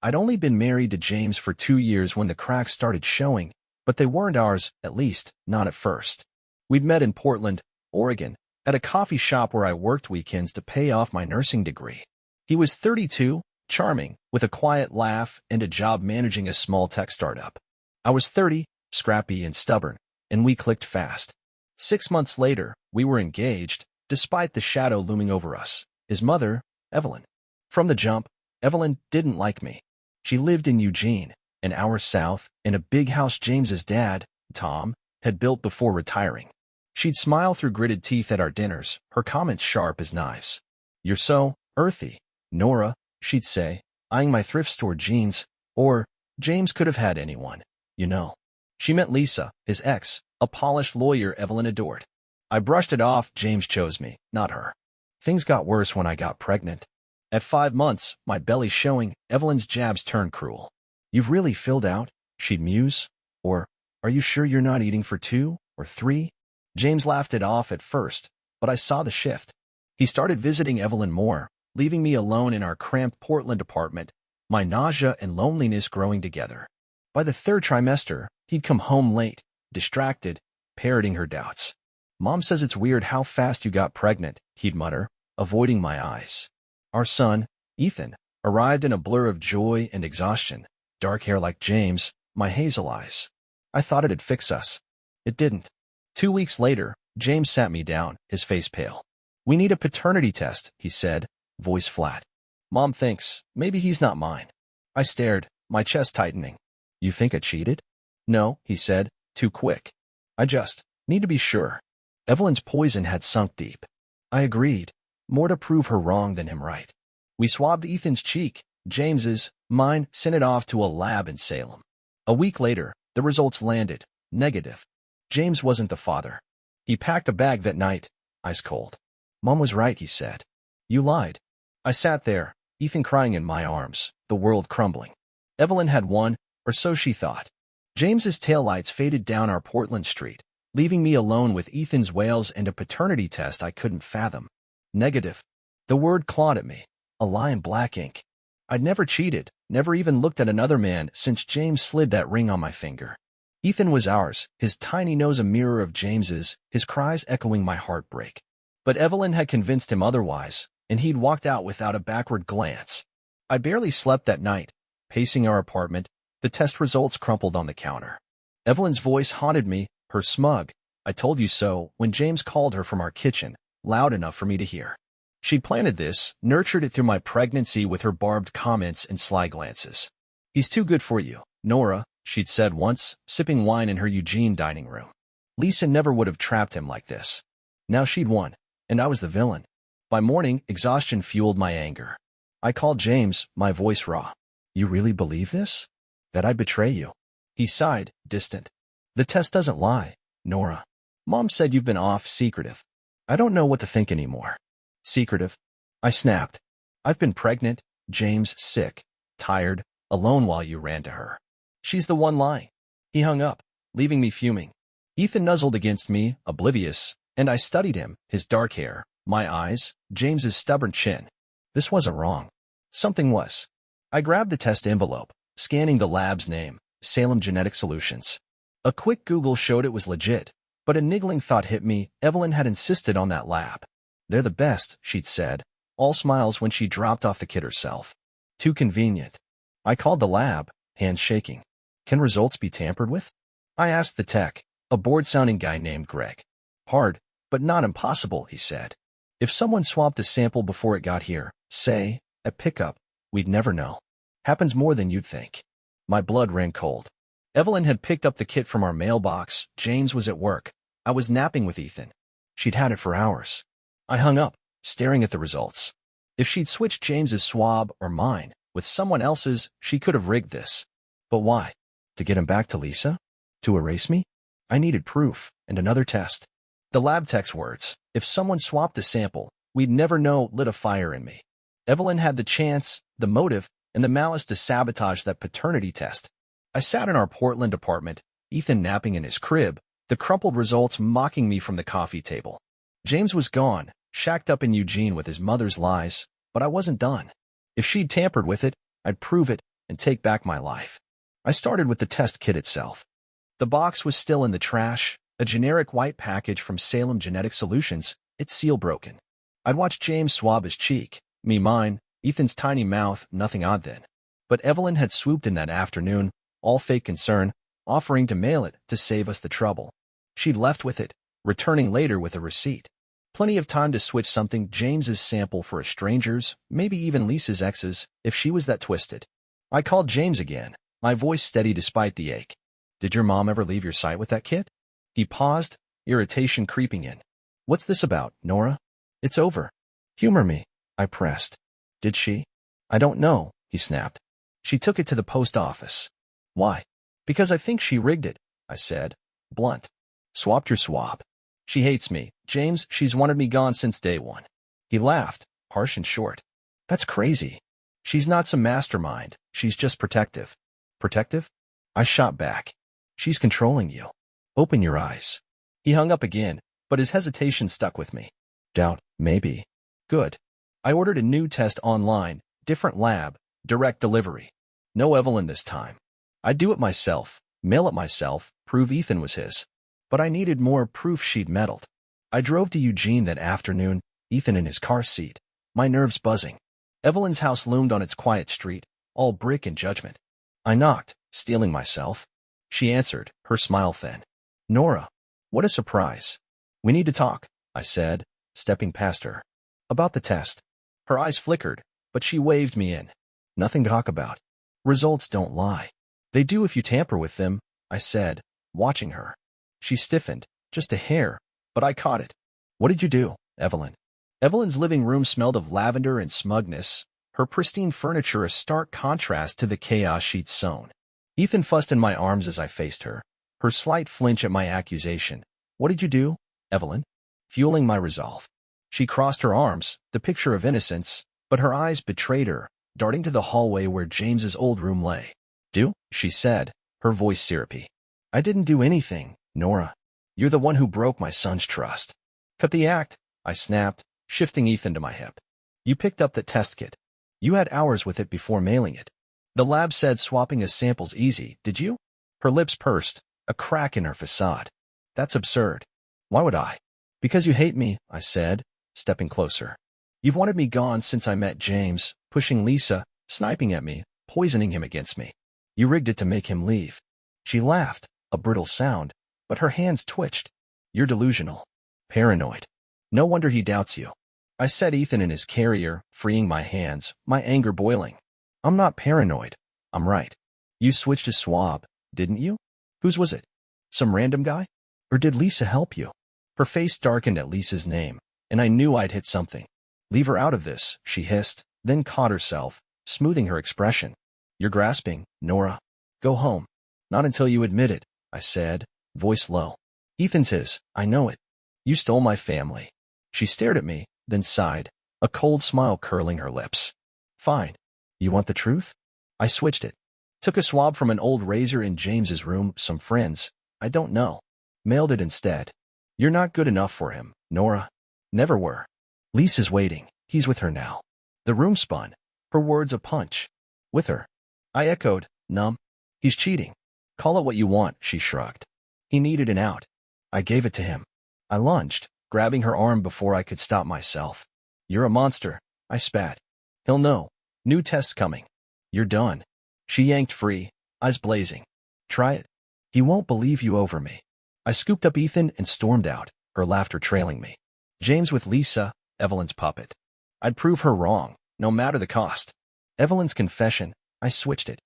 I'd only been married to James for 2 years when the cracks started showing, but they weren't ours, at least, not at first. We'd met in Portland, Oregon, at a coffee shop where I worked weekends to pay off my nursing degree. He was 32, charming, with a quiet laugh and a job managing a small tech startup. I was 30, scrappy and stubborn, and we clicked fast. 6 months later, we were engaged, despite the shadow looming over us. His mother, Evelyn. From the jump, Evelyn didn't like me. She lived in Eugene, an hour south, in a big house James's dad, Tom, had built before retiring. She'd smile through gritted teeth at our dinners, her comments sharp as knives. "You're so earthy, Nora," she'd say, eyeing my thrift store jeans, or, "James could have had anyone, you know." She meant Lisa, his ex, a polished lawyer Evelyn adored. I brushed it off. James chose me, not her. Things got worse when I got pregnant. At 5 months, my belly showing, Evelyn's jabs turned cruel. "You've really filled out," she'd muse. Or, "Are you sure you're not eating for 2 or 3? James laughed it off at first, but I saw the shift. He started visiting Evelyn more, leaving me alone in our cramped Portland apartment, my nausea and loneliness growing together. By the 3rd trimester, he'd come home late, distracted, parroting her doubts. "Mom says it's weird how fast you got pregnant," he'd mutter, avoiding my eyes. Our son, Ethan, arrived in a blur of joy and exhaustion, dark hair like James, my hazel eyes. I thought it'd fix us. It didn't. 2 weeks later, James sat me down, his face pale. "We need a paternity test," he said, voice flat. "Mom thinks maybe he's not mine." I stared, my chest tightening. "You think I cheated?" "No," he said, too quick. "I just need to be sure." Evelyn's poison had sunk deep. I agreed, more to prove her wrong than him right. We swabbed Ethan's cheek, James's, mine, sent it off to a lab in Salem. A week later, the results landed, negative. James wasn't the father. He packed a bag that night, ice cold. "Mom was right," he said. "You lied." I sat there, Ethan crying in my arms, the world crumbling. Evelyn had won, or so she thought. James's taillights faded down our Portland street, leaving me alone with Ethan's wails and a paternity test I couldn't fathom. Negative. The word clawed at me, a lie in black ink. I'd never cheated, never even looked at another man since James slid that ring on my finger. Ethan was ours, his tiny nose a mirror of James's, his cries echoing my heartbreak. But Evelyn had convinced him otherwise, and he'd walked out without a backward glance. I barely slept that night, pacing our apartment, the test results crumpled on the counter. Evelyn's voice haunted me, her smug, "I told you so," when James called her from our kitchen, loud enough for me to hear. She'd planted this, nurtured it through my pregnancy with her barbed comments and sly glances. "He's too good for you, Nora," she'd said once, sipping wine in her Eugene dining room. Lisa never would have trapped him like this. Now she'd won, and I was the villain. By morning, exhaustion fueled my anger. I called James, my voice raw. "You really believe this? That I'd betray you?" He sighed, distant. "The test doesn't lie, Nora. Mom said you've been off secretive. I don't know what to think anymore." "Secretive?" I snapped. "I've been pregnant, James, sick, tired, alone while you ran to her. She's the one lying." He hung up, leaving me fuming. Ethan nuzzled against me, oblivious, and I studied him, his dark hair, my eyes, James's stubborn chin. This wasn't wrong. Something was. I grabbed the test envelope, scanning the lab's name, Salem Genetic Solutions. A quick Google showed it was legit, but a niggling thought hit me. Evelyn had insisted on that lab. "They're the best," she'd said, all smiles when she dropped off the kit herself. Too convenient. I called the lab, hands shaking. "Can results be tampered with?" I asked the tech, a bored-sounding guy named Greg. "Hard, but not impossible," he said. "If someone swapped a sample before it got here, say, at pickup, we'd never know. Happens more than you'd think." My blood ran cold. Evelyn had picked up the kit from our mailbox. James was at work. I was napping with Ethan. She'd had it for hours. I hung up, staring at the results. If she'd switched James's swab or mine with someone else's, she could have rigged this. But why? To get him back to Lisa? To erase me? I needed proof, and another test. The lab tech's words, "If someone swapped a sample, we'd never know," lit a fire in me. Evelyn had the chance, the motive, and the malice to sabotage that paternity test. I sat in our Portland apartment, Ethan napping in his crib, the crumpled results mocking me from the coffee table. James was gone, shacked up in Eugene with his mother's lies, but I wasn't done. If she'd tampered with it, I'd prove it, and take back my life. I started with the test kit itself. The box was still in the trash, a generic white package from Salem Genetic Solutions, its seal broken. I'd watched James swab his cheek, me mine, Ethan's tiny mouth, nothing odd then. But Evelyn had swooped in that afternoon, all fake concern, offering to mail it to save us the trouble. She'd left with it, returning later with a receipt. Plenty of time to switch something James's sample for a stranger's, maybe even Lisa's ex's, if she was that twisted. I called James again, my voice steady despite the ache. Did your mom ever leave your site with that kit? He paused, irritation creeping in. What's this about, Nora? It's over. Humor me, I pressed. Did she? I don't know, he snapped. She took it to the post office. Why? Because I think she rigged it, I said, blunt. Swapped your swab. She hates me, James, she's wanted me gone since day one. He laughed, harsh and short. That's crazy. She's not some mastermind, she's just protective. Protective? I shot back. She's controlling you. Open your eyes. He hung up again, but his hesitation stuck with me. Doubt, maybe. Good. I ordered a new test online, different lab, direct delivery. No Evelyn this time. I'd do it myself, mail it myself, prove Ethan was his. But I needed more proof she'd meddled. I drove to Eugene that afternoon, Ethan in his car seat, my nerves buzzing. Evelyn's house loomed on its quiet street, all brick and judgment. I knocked, steeling myself. She answered, her smile thin. Nora, what a surprise. We need to talk, I said, stepping past her. About the test. Her eyes flickered, but she waved me in. Nothing to talk about. Results don't lie. They do if you tamper with them, I said, watching her. She stiffened, just a hair, but I caught it. What did you do, Evelyn? Evelyn's living room smelled of lavender and smugness, her pristine furniture a stark contrast to the chaos she'd sown. Ethan fussed in my arms as I faced her, her slight flinch at my accusation. What did you do, Evelyn? Fueling my resolve. She crossed her arms, the picture of innocence, but her eyes betrayed her, darting to the hallway where James's old room lay. Do? She said, her voice syrupy. I didn't do anything, Nora. You're the one who broke my son's trust. Cut the act, I snapped, shifting Ethan to my hip. You picked up the test kit. You had hours with it before mailing it. The lab said swapping his samples easy, did you? Her lips pursed, a crack in her facade. That's absurd. Why would I? Because you hate me, I said, stepping closer. You've wanted me gone since I met James, pushing Lisa, sniping at me, poisoning him against me. You rigged it to make him leave. She laughed, a brittle sound, but her hands twitched. You're delusional. Paranoid. No wonder he doubts you. I set Ethan in his carrier, freeing my hands, my anger boiling. I'm not paranoid. I'm right. You switched his swab, didn't you? Whose was it? Some random guy? Or did Lisa help you? Her face darkened at Lisa's name, and I knew I'd hit something. Leave her out of this, she hissed, then caught herself, smoothing her expression. You're grasping, Nora. Go home. Not until you admit it, I said, voice low. Ethan's his, I know it. You stole my family. She stared at me, then sighed, a cold smile curling her lips. Fine. You want the truth? I switched it. Took a swab from an old razor in James's room, some friends, I don't know. Mailed it instead. You're not good enough for him, Nora. Never were. Lisa's waiting. He's with her now. The room spun. Her words a punch. With her. I echoed, numb. He's cheating. Call it what you want, she shrugged. He needed an out. I gave it to him. I lunged, grabbing her arm before I could stop myself. You're a monster, I spat. He'll know. New test's coming. You're done. She yanked free, eyes blazing. Try it. He won't believe you over me. I scooped up Ethan and stormed out, her laughter trailing me. James with Lisa, Evelyn's puppet. I'd prove her wrong, no matter the cost. Evelyn's confession, I switched it.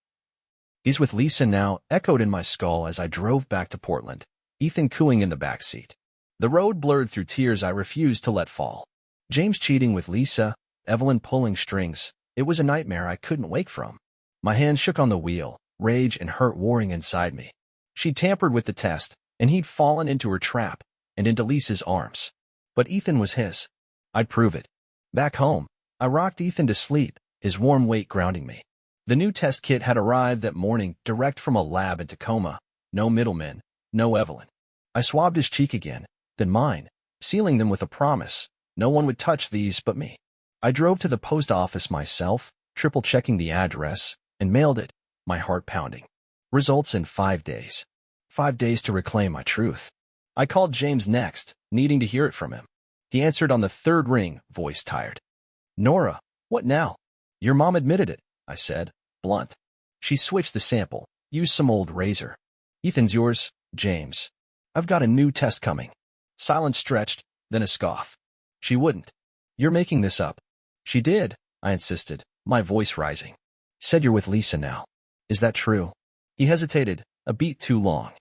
He's with Lisa now, echoed in my skull as I drove back to Portland, Ethan cooing in the backseat. The road blurred through tears I refused to let fall. James cheating with Lisa, Evelyn pulling strings. It was a nightmare I couldn't wake from. My hands shook on the wheel, rage and hurt warring inside me. She'd tampered with the test, and he'd fallen into her trap, and into Lisa's arms. But Ethan was his. I'd prove it. Back home, I rocked Ethan to sleep, his warm weight grounding me. The new test kit had arrived that morning, direct from a lab in Tacoma. No middlemen, no Evelyn. I swabbed his cheek again, then mine, sealing them with a promise. No one would touch these but me. I drove to the post office myself, triple-checking the address, and mailed it, my heart pounding. Results in 5 days. 5 days to reclaim my truth. I called James next, needing to hear it from him. He answered on the third ring, voice tired. Nora, what now? Your mom admitted it, I said, blunt. She switched the sample, used some old razor. Ethan's yours, James. I've got a new test coming. Silence stretched, then a scoff. She wouldn't. You're making this up. She did, I insisted, my voice rising. Said you're with Lisa now. Is that true? He hesitated, a beat too long.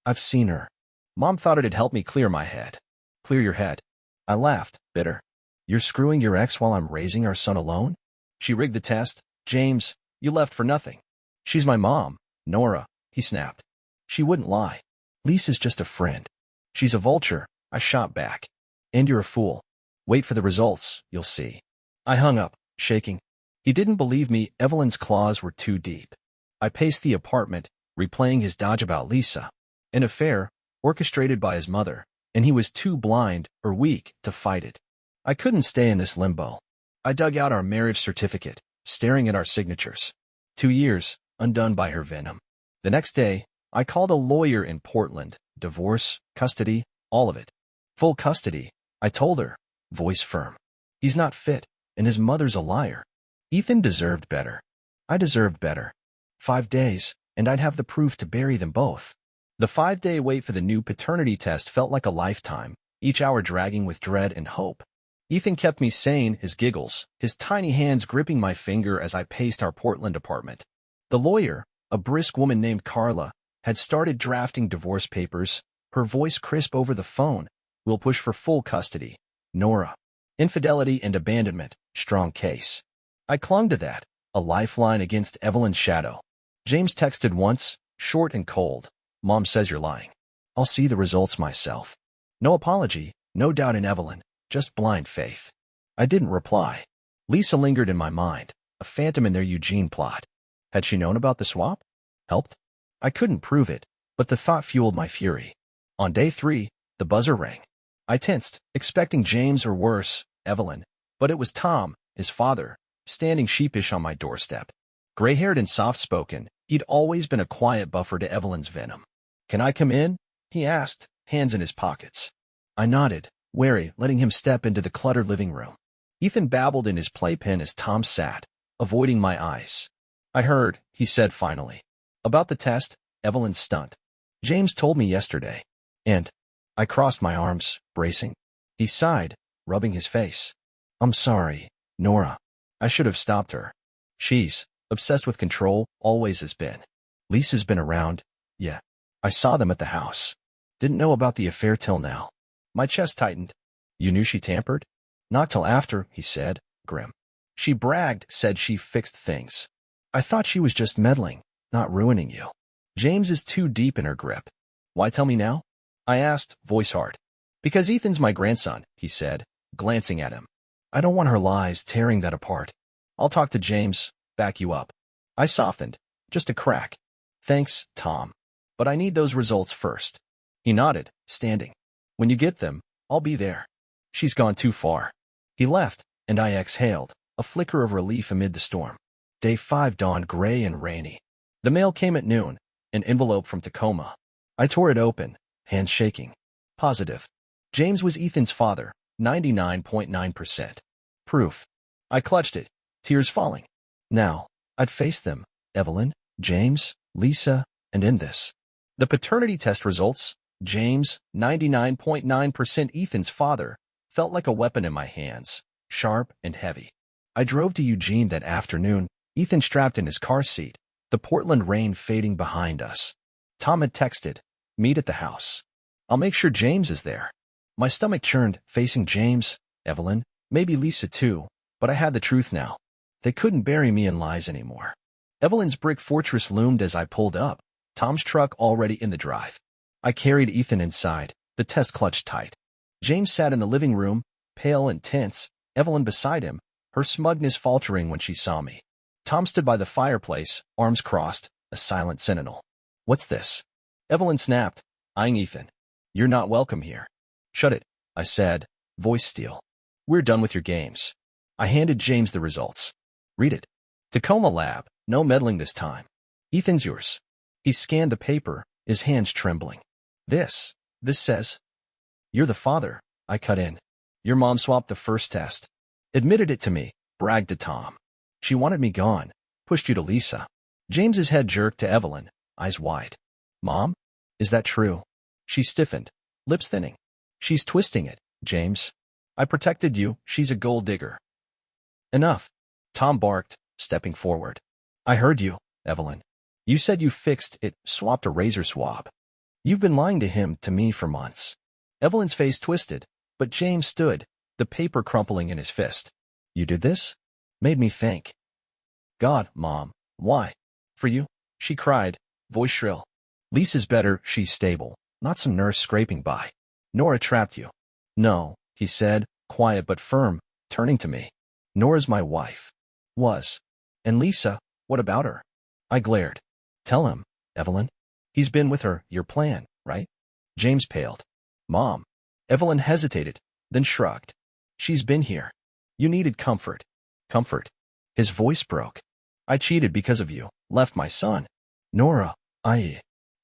I've seen her. Mom thought it'd help me clear my head. Clear your head. I laughed, bitter. You're screwing your ex while I'm raising our son alone? She rigged the test. James, you left for nothing. She's my mom, Nora, he snapped. She wouldn't lie. Lisa's just a friend. She's a vulture, I shot back. And you're a fool. Wait for the results, you'll see. I hung up, shaking. He didn't believe me. Evelyn's claws were too deep. I paced the apartment, replaying his dodge about Lisa. An affair, orchestrated by his mother, and he was too blind or weak to fight it. I couldn't stay in this limbo. I dug out our marriage certificate, staring at our signatures. 2 years, undone by her venom. The next day, I called a lawyer in Portland. Divorce, custody, all of it. Full custody, I told her, voice firm. He's not fit, and his mother's a liar. Ethan deserved better. I deserved better. 5 days, and I'd have the proof to bury them both. The 5-day wait for the new paternity test felt like a lifetime, each hour dragging with dread and hope. Ethan kept me sane, his giggles, his tiny hands gripping my finger as I paced our Portland apartment. The lawyer, a brisk woman named Carla, had started drafting divorce papers, her voice crisp over the phone. We'll push for full custody. Nora. Infidelity and abandonment, strong case. I clung to that, a lifeline against Evelyn's shadow. James texted once, short and cold. Mom says you're lying. I'll see the results myself. No apology, no doubt in Evelyn, just blind faith. I didn't reply. Lisa lingered in my mind, a phantom in their Eugene plot. Had she known about the swap? Helped? I couldn't prove it, but the thought fueled my fury. On day 3, the buzzer rang. I tensed, expecting James or worse, Evelyn, but it was Tom, his father, standing sheepish on my doorstep. Gray-haired and soft-spoken, he'd always been a quiet buffer to Evelyn's venom. Can I come in? He asked, hands in his pockets. I nodded, wary, letting him step into the cluttered living room. Ethan babbled in his playpen as Tom sat, avoiding my eyes. I heard, he said finally. About the test, Evelyn's stunt. James told me yesterday. And I crossed my arms, bracing. He sighed, rubbing his face. I'm sorry, Nora. I should have stopped her. She's obsessed with control, always has been. Lisa's been around, yeah. I saw them at the house. Didn't know about the affair till now. My chest tightened. You knew she tampered? Not till after, he said, grim. She bragged, said she fixed things. I thought she was just meddling, not ruining you. James is too deep in her grip. Why tell me now? I asked, voice hard. Because Ethan's my grandson, he said, glancing at him. I don't want her lies tearing that apart. I'll talk to James, back you up. I softened, just a crack. Thanks, Tom. But I need those results first. He nodded, standing. When you get them, I'll be there. She's gone too far. He left, and I exhaled, a flicker of relief amid the storm. Day 5 dawned gray and rainy. The mail came at noon, an envelope from Tacoma. I tore it open, hands shaking. Positive. James was Ethan's father, 99.9%. Proof. I clutched it, tears falling. Now, I'd face them, Evelyn, James, Lisa, and end this. The paternity test results, James, 99.9% Ethan's father, felt like a weapon in my hands, sharp and heavy. I drove to Eugene that afternoon, Ethan strapped in his car seat, the Portland rain fading behind us. Tom had texted, meet at the house. I'll make sure James is there. My stomach churned, facing James, Evelyn, maybe Lisa too, but I had the truth now. They couldn't bury me in lies anymore. Evelyn's brick fortress loomed as I pulled up, Tom's truck already in the drive. I carried Ethan inside, the test clutched tight. James sat in the living room, pale and tense, Evelyn beside him, her smugness faltering when she saw me. Tom stood by the fireplace, arms crossed, a silent sentinel. What's this? Evelyn snapped, eyeing Ethan. You're not welcome here. Shut it, I said, voice steel. We're done with your games. I handed James the results. Read it. Tacoma Lab, No meddling this time. Ethan's yours. He scanned the paper, his hands trembling. This says, you're the father, I cut in. Your mom swapped the first test. Admitted it to me, bragged to Tom. She wanted me gone, pushed you to Lisa. James's head jerked to Evelyn, eyes wide. Mom? Is that true? She stiffened, lips thinning. She's twisting it, James. I protected you, she's a gold digger. Enough, Tom barked, stepping forward. I heard you, Evelyn. You said you fixed it, swapped a razor swab. You've been lying to me for months. Evelyn's face twisted, but James stood, the paper crumpling in his fist. You did this? Made me think. God, Mom, why? For you? She cried, voice shrill. Lisa's better, she's stable, not some nurse scraping by. Nora trapped you. No, he said, quiet but firm, turning to me. Nora's my wife. Was. And Lisa, what about her? I glared. Tell him, Evelyn. He's been with her, your plan, right? James paled. Mom. Evelyn hesitated, then shrugged. She's been here. You needed comfort. Comfort. His voice broke. I cheated because of you, left my son. Nora,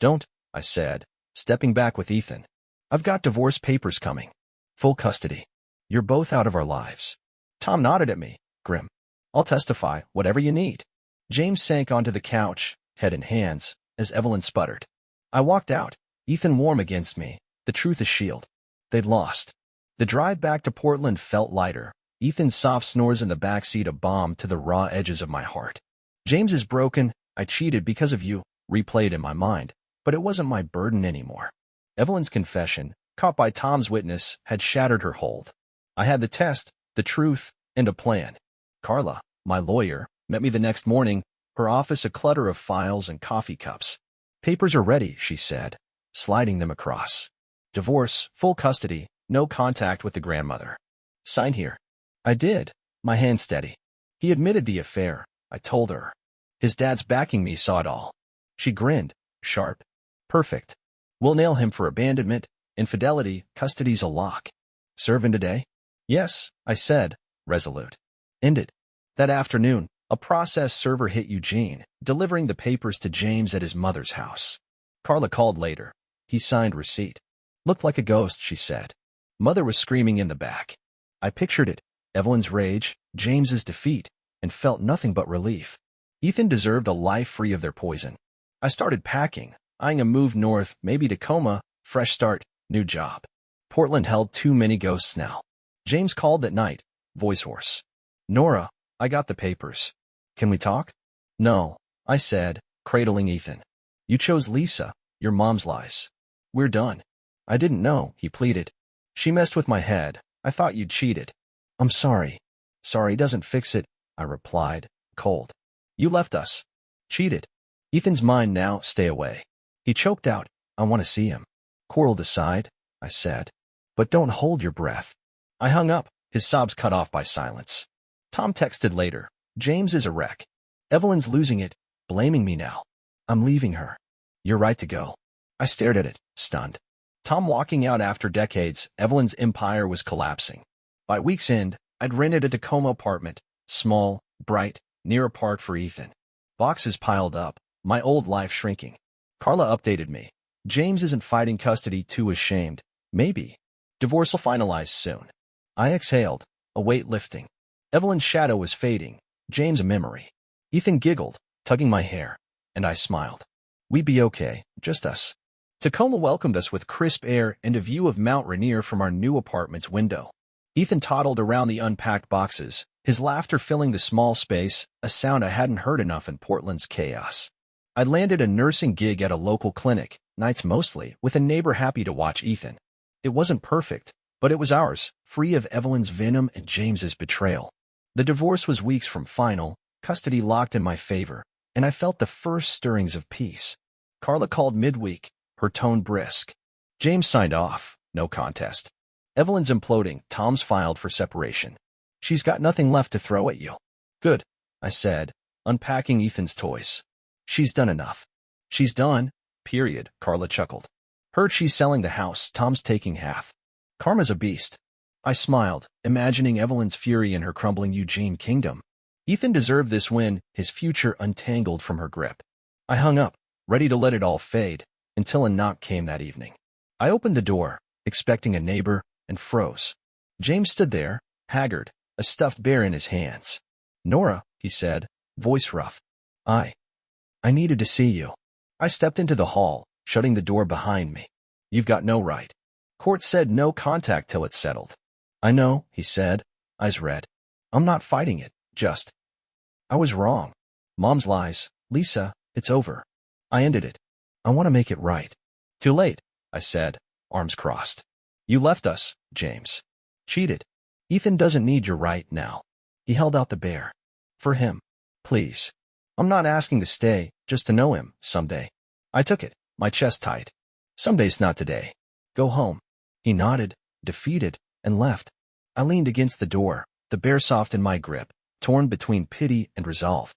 Don't, I said, stepping back with Ethan. I've got divorce papers coming. Full custody. You're both out of our lives. Tom nodded at me, grim. I'll testify, whatever you need. James sank onto the couch, head in hands, as Evelyn sputtered. I walked out, Ethan warm against me, the truth a shield. They'd lost. The drive back to Portland felt lighter, Ethan's soft snores in the backseat a balm to the raw edges of my heart. James is broken, I cheated because of you, replayed in my mind, but it wasn't my burden anymore. Evelyn's confession, caught by Tom's witness, had shattered her hold. I had the test, the truth, and a plan. Carla, my lawyer, met me the next morning, her office a clutter of files and coffee cups. Papers are ready, she said, sliding them across. Divorce, full custody, no contact with the grandmother. Sign here. I did, my hand steady. He admitted the affair, I told her. His dad's backing me saw it all. She grinned, sharp. Perfect. We'll nail him for abandonment, infidelity, custody's a lock. Serving today? Yes, I said, resolute. Ended. That afternoon, a process server hit Eugene, delivering the papers to James at his mother's house. Carla called later. He signed receipt. Looked like a ghost, she said. Mother was screaming in the back. I pictured it, Evelyn's rage, James's defeat, and felt nothing but relief. Ethan deserved a life free of their poison. I started packing, eyeing a move north, maybe Tacoma, fresh start, new job. Portland held too many ghosts now. James called that night, voice hoarse. Nora, I got the papers. Can we talk? No, I said, cradling Ethan. You chose Lisa, your mom's lies. We're done. I didn't know, he pleaded. She messed with my head. I thought you'd cheated. I'm sorry. Sorry doesn't fix it, I replied, cold. You left us. Cheated. Ethan's mind now, stay away. He choked out, I want to see him. Coral decide, I said. But don't hold your breath. I hung up, his sobs cut off by silence. Tom texted later. James is a wreck. Evelyn's losing it, blaming me now. I'm leaving her. You're right to go. I stared at it, stunned. Tom walking out after decades, Evelyn's empire was collapsing. By week's end, I'd rented a Tacoma apartment, small, bright, near a park for Ethan. Boxes piled up, my old life shrinking. Carla updated me. James isn't fighting custody, too ashamed. Maybe. Divorce will finalize soon. I exhaled, a weight lifting. Evelyn's shadow was fading, James a memory. Ethan giggled, tugging my hair, and I smiled. We'd be okay, just us. Tacoma welcomed us with crisp air and a view of Mount Rainier from our new apartment's window. Ethan toddled around the unpacked boxes, his laughter filling the small space, a sound I hadn't heard enough in Portland's chaos. I'd landed a nursing gig at a local clinic, nights mostly, with a neighbor happy to watch Ethan. It wasn't perfect, but it was ours, free of Evelyn's venom and James's betrayal. The divorce was weeks from final, custody locked in my favor, and I felt the first stirrings of peace. Carla called midweek, her tone brisk. James signed off, no contest. Evelyn's imploding, Tom's filed for separation. She's got nothing left to throw at you. Good, I said, unpacking Ethan's toys. She's done enough. She's done, period, Carla chuckled. Heard she's selling the house, Tom's taking half. Karma's a beast. I smiled, imagining Evelyn's fury in her crumbling Eugene kingdom. Ethan deserved this win, his future untangled from her grip. I hung up, ready to let it all fade, until a knock came that evening. I opened the door, expecting a neighbor, and froze. James stood there, haggard, a stuffed bear in his hands. "Nora," he said, voice rough. I needed to see you." I stepped into the hall, shutting the door behind me. "You've got no right. Court said no contact till it's settled." "I know," he said, eyes red. "I'm not fighting it, just. I was wrong. Mom's lies. Lisa, it's over. I ended it. I want to make it right." "Too late," I said, arms crossed. "You left us, James. Cheated. Ethan doesn't need your right now." He held out the bear. "For him. Please. I'm not asking to stay, just to know him, someday." I took it, my chest tight. "Someday's not today. Go home." He nodded, defeated, and left. I leaned against the door, the bear soft in my grip, torn between pity and resolve.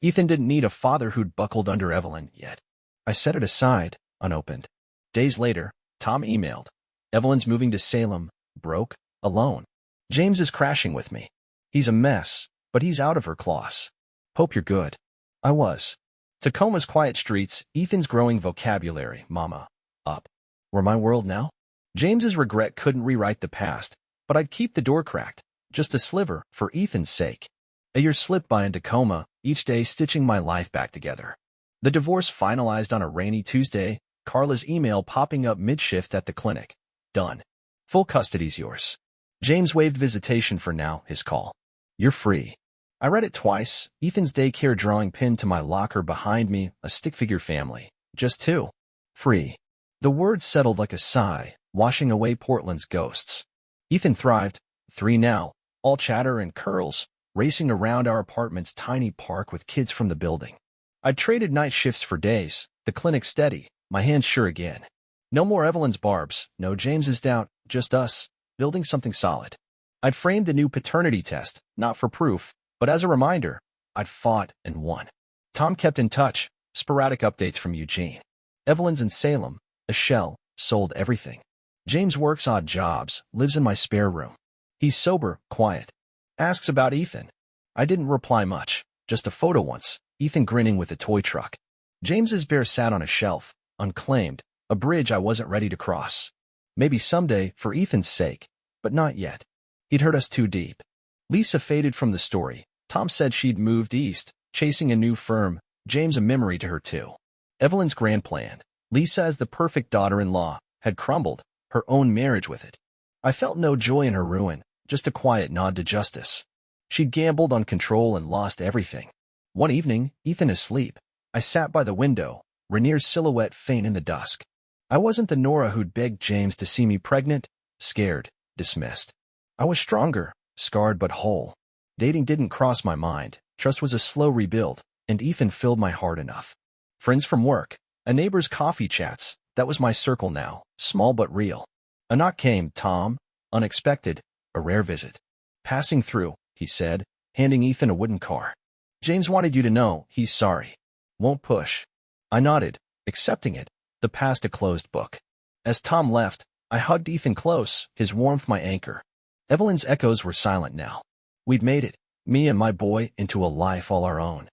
Ethan didn't need a father who'd buckled under Evelyn yet. I set it aside, unopened. Days later, Tom emailed. "Evelyn's moving to Salem, broke, alone. James is crashing with me. He's a mess, but he's out of her claws. Hope you're good." I was. Tacoma's quiet streets, Ethan's growing vocabulary, mama, up, were my world now. James's regret couldn't rewrite the past, but I'd keep the door cracked, just a sliver, for Ethan's sake. A year slipped by in Tacoma, each day stitching my life back together. The divorce finalized on a rainy Tuesday, Carla's email popping up mid-shift at the clinic. "Done. Full custody's yours." James waived visitation for now, his call. "You're free." I read it twice, Ethan's daycare drawing pinned to my locker behind me, a stick-figure family. Just two. Free. The words settled like a sigh, washing away Portland's ghosts. Ethan thrived, 3 now, all chatter and curls, racing around our apartment's tiny park with kids from the building. I'd traded night shifts for days, the clinic steady, my hands sure again. No more Evelyn's barbs, no James's doubt, just us, building something solid. I'd framed the new paternity test, not for proof, but as a reminder, I'd fought and won. Tom kept in touch, sporadic updates from Eugene. Evelyn's in Salem, a shell, sold everything. James works odd jobs, lives in my spare room. He's sober, quiet. Asks about Ethan. I didn't reply much, just a photo once, Ethan grinning with a toy truck. James's bear sat on a shelf, unclaimed, a bridge I wasn't ready to cross. Maybe someday, for Ethan's sake, but not yet. He'd hurt us too deep. Lisa faded from the story. Tom said she'd moved east, chasing a new firm, James a memory to her too. Evelyn's grand plan, Lisa as the perfect daughter-in-law, had crumbled, her own marriage with it. I felt no joy in her ruin, just a quiet nod to justice. She'd gambled on control and lost everything. One evening, Ethan asleep, I sat by the window, Rainier's silhouette faint in the dusk. I wasn't the Nora who'd begged James to see me pregnant, scared, dismissed. I was stronger, scarred but whole. Dating didn't cross my mind, trust was a slow rebuild, and Ethan filled my heart enough. Friends from work, a neighbor's coffee chats, that was my circle now, small but real. A knock came, Tom, unexpected, a rare visit. "Passing through," he said, handing Ethan a wooden car. "James wanted you to know, he's sorry. Won't push." I nodded, accepting it, the past a closed book. As Tom left, I hugged Ethan close, his warmth my anchor. Evelyn's echoes were silent now. We'd made it, me and my boy, into a life all our own.